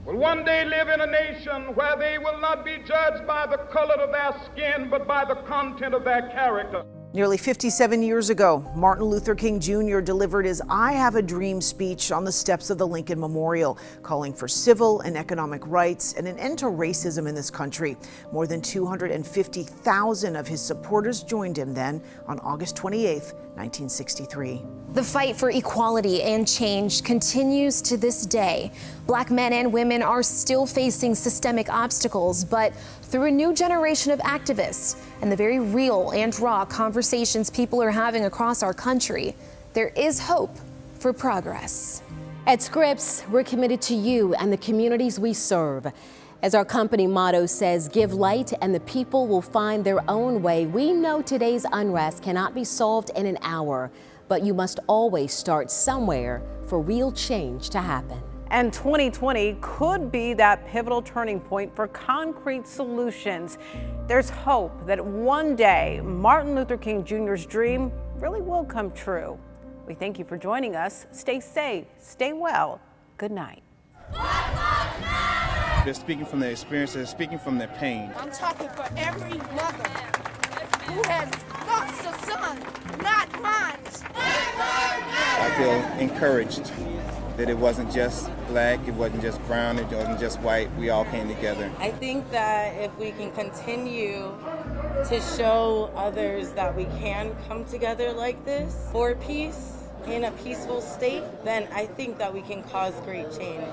will one day live in a nation where they will not be judged by the color of their skin, but by the content of their character. Nearly 57 years ago, Martin Luther King Jr. delivered his I Have a Dream speech on the steps of the Lincoln Memorial, calling for civil and economic rights and an end to racism in this country. More than 250,000 of his supporters joined him then on August 28, 1963. The fight for equality and change continues to this day. Black men and women are still facing systemic obstacles, but through a new generation of activists and the very real and raw conversations people are having across our country, there is hope for progress. At Scripps, we're committed to you and the communities we serve. As our company motto says, give light and the people will find their own way. We know today's unrest cannot be solved in an hour, but you must always start somewhere for real change to happen. And 2020 could be that pivotal turning point for concrete solutions. There's hope that one day Martin Luther King Jr.'s dream really will come true. We thank you for joining us. Stay safe, stay well. Good night. They're speaking from their experiences, speaking from their pain. I'm talking for every mother who has lost a son, not mine. I feel encouraged that it wasn't just black, it wasn't just brown, it wasn't just white. We all came together. I think that if we can continue to show others that we can come together like this for peace in a peaceful state, then I think that we can cause great change.